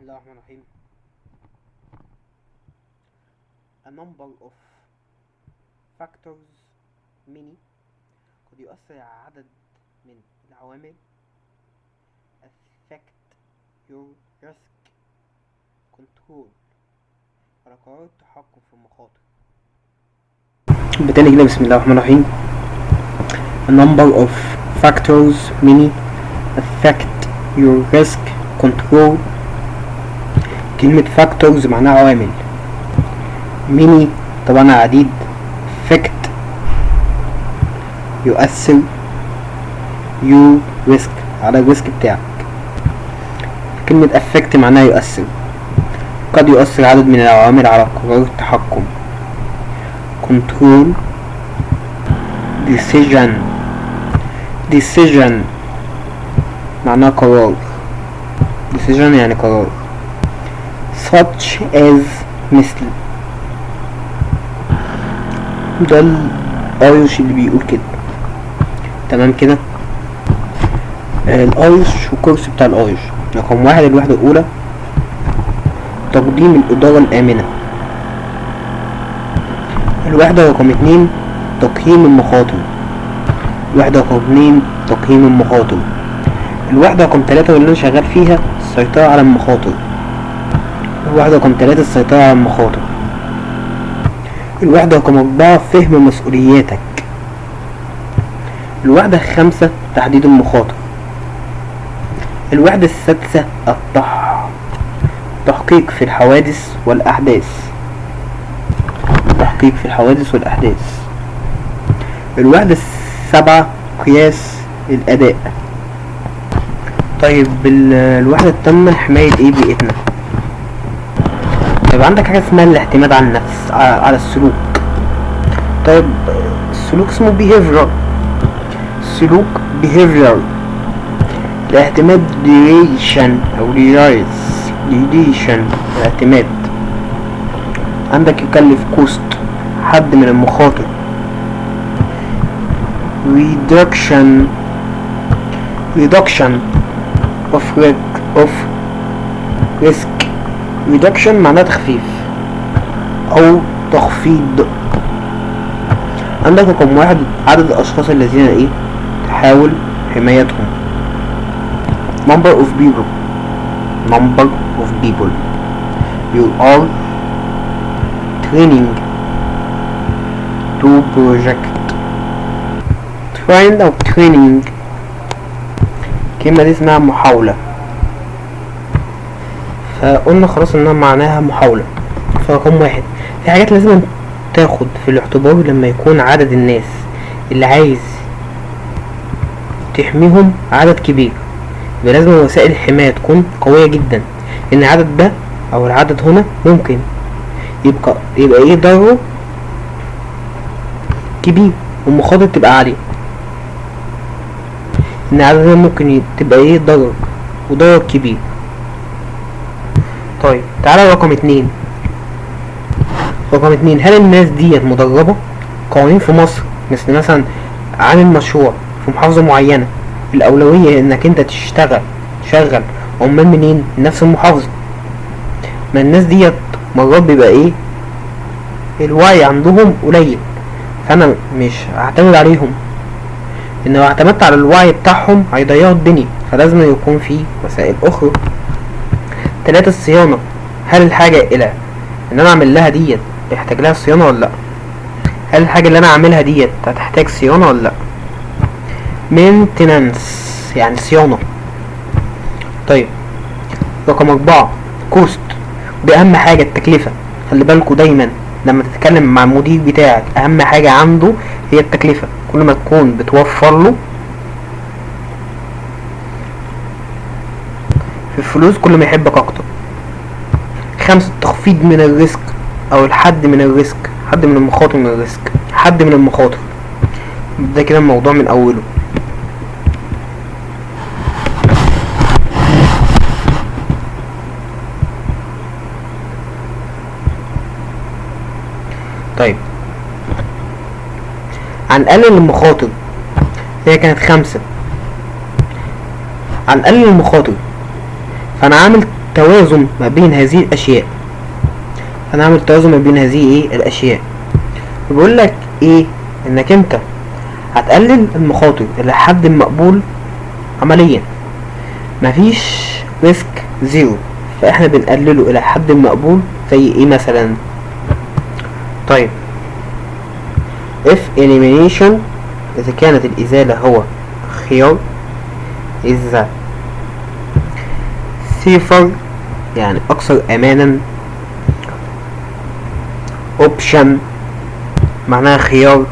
الله الرحمن الرحيم. A number of factors many قد يؤثر على عدد من العوامل affect your risk control على قرار التحكم في المخاطر. بتاني كده بسم الله الرحمن الرحيم. A number of factors many affect your risk control. كلمة factors معناها عوامل، many طبعا عديد، affect يؤثر، you risk على الريسك بتاعك. كلمة affect معناها يؤثر، قد يؤثر عدد من العوامل على قرار التحكم. control decision معناها قرار، decision يعني قرار. such as مثل، ده الايرش اللي بيقول كده، تمام كده. الايرش والكورس بتاع الايرش رقم 1 الوحدة الاولى تقديم الادارة الامنة. الوحدة رقم 2 تقييم المخاطر. الوحدة رقم 2 تقييم المخاطر. الوحدة رقم 3 واللي انا شغال فيها السيطرة على المخاطر. الوحدة رقم 3 السيطرة على المخاطر. الوحدة رقم 4 فهم مسؤولياتك. الوحدة 5 تحديد المخاطر. الوحدة 6 التحقيق في الحوادث والأحداث. التحقيق في الحوادث والأحداث. الوحدة 7 قياس الأداء. طيب الوحدة التامة حماية ايه بيئتنا. طيب عندك حاجة اسمها الاعتماد على النفس، على السلوك. طيب السلوك اسمه behavior. السلوك behavior. الاعتماد relation او relation الاعتماد. عندك يكلف cost حد من المخاطر. reduction of risk. reduction معناه تخفيف او تخفيض. عندك رقم 1 عدد الاشخاص الذين تحاول حمايتهم. number of people you are training to project. trained او training الكلمة دي اسمها محاولة، فقلنا خلاص انها معناها محاولة. فرقم 1 في حاجات لازم تاخد في الاعتبار لما يكون عدد الناس اللي عايز تحميهم عدد كبير، يبقى لازم وسائل الحماية تكون قوية جدا، ان العدد ده او العدد هنا ممكن يبقى ضرره كبير والمخاطر تبقى عالية. ان العدد ده ممكن تبقى ضرر كبير. طيب تعالى رقم 2. هل الناس ديت مدربة؟ قوانين في مصر مثلا عامل مشروع في محافظة معينة، الأولوية انك انت تشغل عمال منين؟ نفس المحافظة. ما الناس ديت مرات بيبقى الوعي عندهم قليل، فانا مش هعتمد عليهم، ان لو اعتمدت على الوعي بتاعهم هيضيعوا الدنيا، فلازم يكون في وسائل اخرى. 3 الصيانة. هل الحاجة الى ان انا اعمل لها ديت يحتاج لها صيانة ولا لا؟ هل الحاجة اللي انا اعملها ديت هتحتاج صيانة ولا لا؟ maintenance يعني صيانة. طيب رقم 4 cost. باهم حاجة التكلفة. خلي بالكوا دايما لما تتكلم مع المدير بتاعك اهم حاجة عنده هي التكلفة. كل ما تكون بتوفر له في الفلوس كل ما يحبك اكتر. 5 التخفيض من الريسك او الحد من الريسك، حد من المخاطر. ده كده الموضوع من اوله. طيب هنقلل المخاطر، هي كانت 5. هنقلل المخاطر، فانا عامل توازن ما بين هذه الاشياء. انا اعمل توازن ما بين هذه ايه الاشياء. بيقول لك ايه؟ انك انت هتقلل المخاطر الى حد مقبول عمليا. مفيش ريسك زيرو، فاحنا بنقلله الى حد مقبول. زي ايه مثلا؟ طيب if elimination اذا كانت الازالة هو خيار، اذا safer يعني اكثر امانا، option معناها خيار،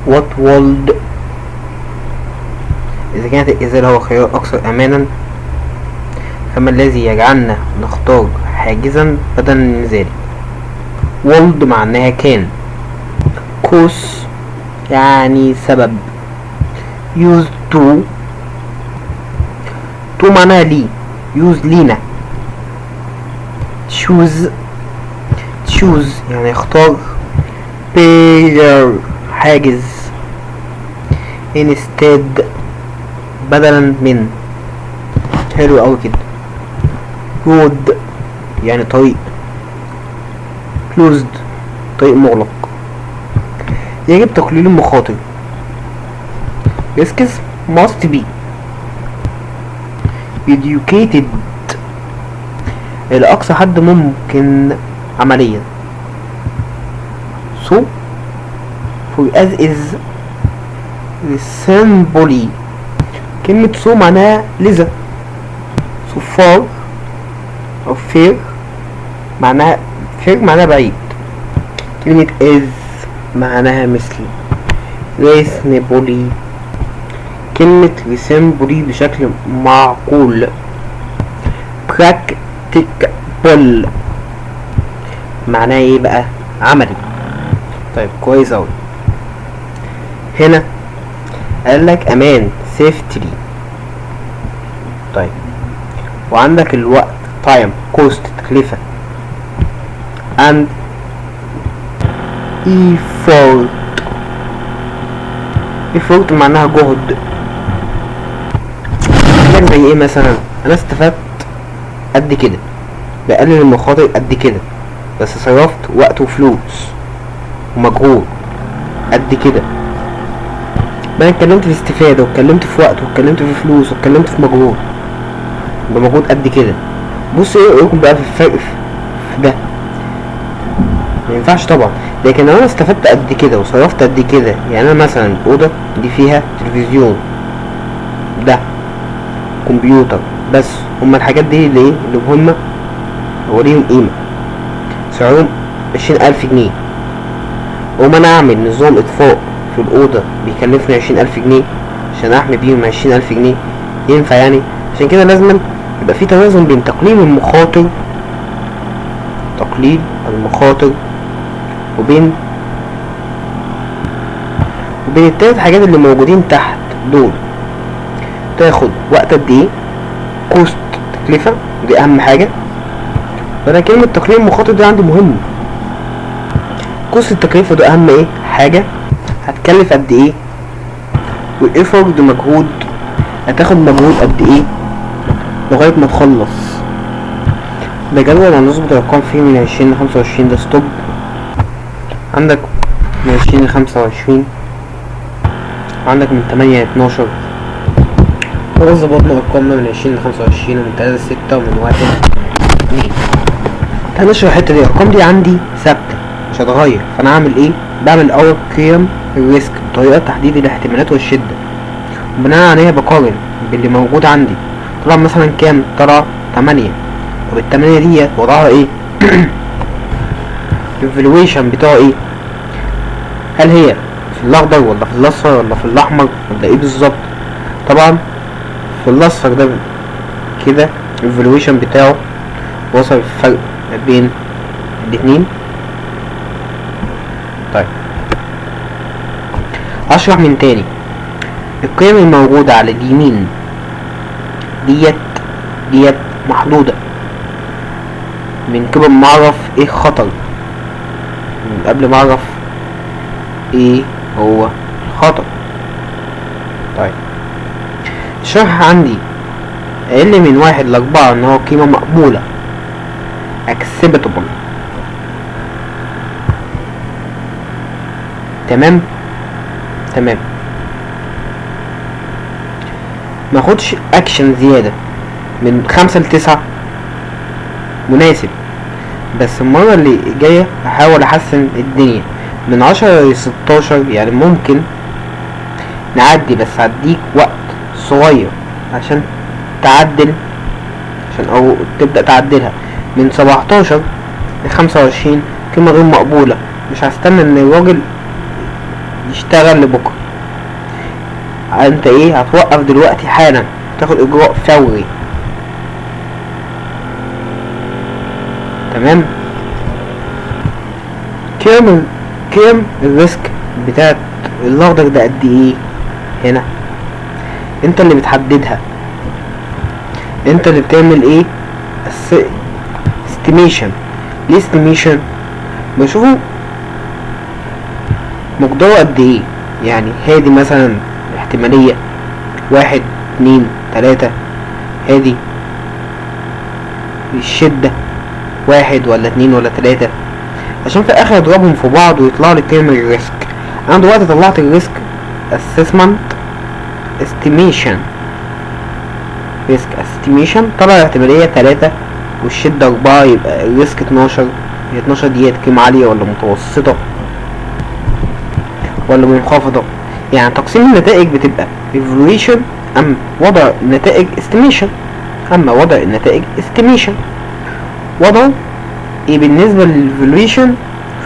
what would اذا كانت الازالة هو خيار اكثر امانا، فما الذي يجعلنا نختار حاجزا بدلا من ذلك. would معناها كان، cause يعني سبب، used to معناها لي، use لينا، choose يعني اختار، pair حاجز، instead بدلا من. حلو اوي كده. road يعني طريق، closed طريق مغلق. يجب تقليل المخاطر. risks must be educated إلى أقصى حد ممكن عمليا. so for as is reasonably. كلمة so معناها لذا، so far أو fair معناها بعيد. كلمة is معناها مثل. reasonably كلمة reasonably بشكل معقول. practicable معناه ايه بقى؟ عملي. طيب كويس اوي. هنا قالك امان safety. طيب وعندك الوقت time cost تكلفة and effort معناها جهد. قالك زي ايه مثلا؟ انا استفدت قد كده، بقلل المخاطر قد كده، بس صرفت وقت وفلوس ومجهود قد كده. انا اتكلمت في استفادة، واتكلمت في وقت، واتكلمت في فلوس، واتكلمت في مجهود، بمجهود قد كده. بص ايه رأيكم بقى في الفرق في ده؟ ما ينفعش طبعا. لكن لو انا استفدت قد كده وصرفت قد كده، يعني انا مثلا الاوضه دي فيها تلفزيون، ده كمبيوتر، بس هما الحاجات دي اللي ايه اللي هما هو ليهم قيمه، سعرهم 20,000 جنيه. وما انا اعمل نظام اطفاء في الاوضه بيكلفني 20,000 جنيه عشان احمي بيهم 20,000 جنيه. ينفع يعني؟ عشان كده لازم يبقى في توازن بين تقليل المخاطر وبين التلات حاجات اللي موجودين تحت دول. تاخد وقت قد ايه، كوست تكلفة، دي اهم حاجة. فانا كلمة تقليل المخاطر دي عندي مهم. كوست التكلفة ده اهم ايه حاجة، هتكلف قد ايه، وايفورد مجهود، هتاخد مجهود قد ايه لغاية ما تخلص. ده جدول هنظبط الارقام فيه من 20 ل25. ده ستوب عندك من 20 ل25، عندك من 8 ل12. خلاص ظبطنا ارقامنا من 20 ل25، ومن 3 ل6، ومن 1 ل2. هنشرح الحتة دي. الارقام دي عندي ثابتة مش هتغير، فانا اعمل ايه؟ بعمل اول قيم الريسك بطريقة تحديد الاحتمالات والشدة، وبناء عليها بقارن باللي موجود عندي. طلع مثلا كام؟ طلع 8. طب ال8 ديت وضعها ايه؟ الفالويشن بتاعه ايه؟ هل هي في الاخضر ولا في الاصفر ولا في الاحمر ولا ايه بالظبط؟ طبعا في الاصفر ده كده الفالويشن بتاعه وصل الفرق بين الاتنين. طيب هشرح من تاني. القيم الموجودة على اليمين ديت محدودة من قبل ما اعرف ايه خطر، من قبل ما اعرف ايه هو الخطر. طيب الشرح عندي اقل من 1 ل4 ان هو قيمة مقبولة acceptable. تمام. ماخدش اكشن زيادة من 5 ل9 مناسب، بس المرة اللي جاية هحاول احسن الدنيا من 10 ل16. يعني ممكن نعدي، بس هديك وقت صغير عشان تعدل، او تبدأ تعدلها. من 17 ل25 قيمة غير مقبولة. مش هستنى ان الراجل يشتغل لبكرة. انت ايه، هتوقف دلوقتي حالا، تاخد اجراء فوري. تمام. كام الريسك بتاعت الاخضر ده قد ايه؟ هنا انت اللي بتحددها، انت اللي بتعمل ايه استيميشن. ليه استيميشن؟ بشوفه مقداره قد ايه. يعني هادي مثلا احتمالية 1 2 3، هادي الشدة 1 ولا 2 ولا 3، عشان في الاخر اضربهم في بعض ويطلع لي كام الريسك. انا دلوقتي طلعت الريسك اسسمنت استيميشن. ريسك استيميشن طلع الاحتمالية 3 والشدة 4، يبقى الريسك 12. هي 12 ديت قيمة عالية ولا متوسطة ولا منخفضة؟ يعني تقسيم النتائج بتبقى evaluation ام وضع النتائج estimation. اما وضع النتائج estimation وضع ايه بالنسبة للإيفالويشن؟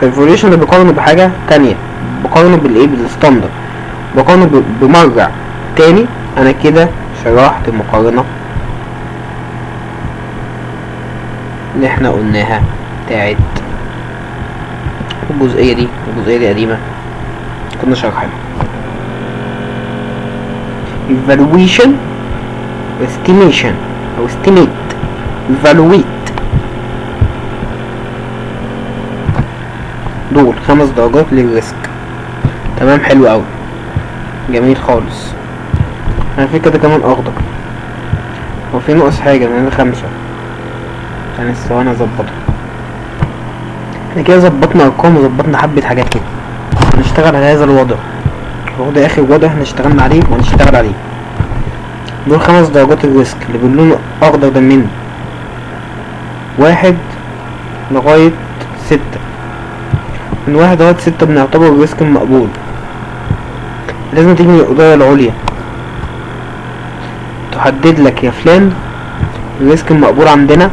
فالإيفالويشن ده بقارنه بحاجة تانية، بقارنه بالايه، بالستاندر، بقارنه بمرجع تاني. انا كده شرحت المقارنة اللي احنا قلناها بتاعت الجزئية دي. الجزئية دي قديمة كنا شرحنا. evaluation estimation او estimate evaluate، دول 5 درجات للريسك. تمام، حلو اوي، جميل خالص. انا في كده كمان اخضر، هو في ناقص حاجة من 5. يعني ثواني اظبطها. احنا كده ظبطنا ارقام وظبطنا حبة حاجات كده. هنشتغل على هذا الوضع، هو ده اخر وضع احنا اشتغلنا عليه وهنشتغل عليه. دول 5 درجات الريسك اللي باللون اخضر ده، من 1 لغاية 6. من 1 لغاية 6 بنعتبر الريسك المقبول. لازم تيجي من الإدارة العليا تحدد لك يا فلان الريسك المقبول عندنا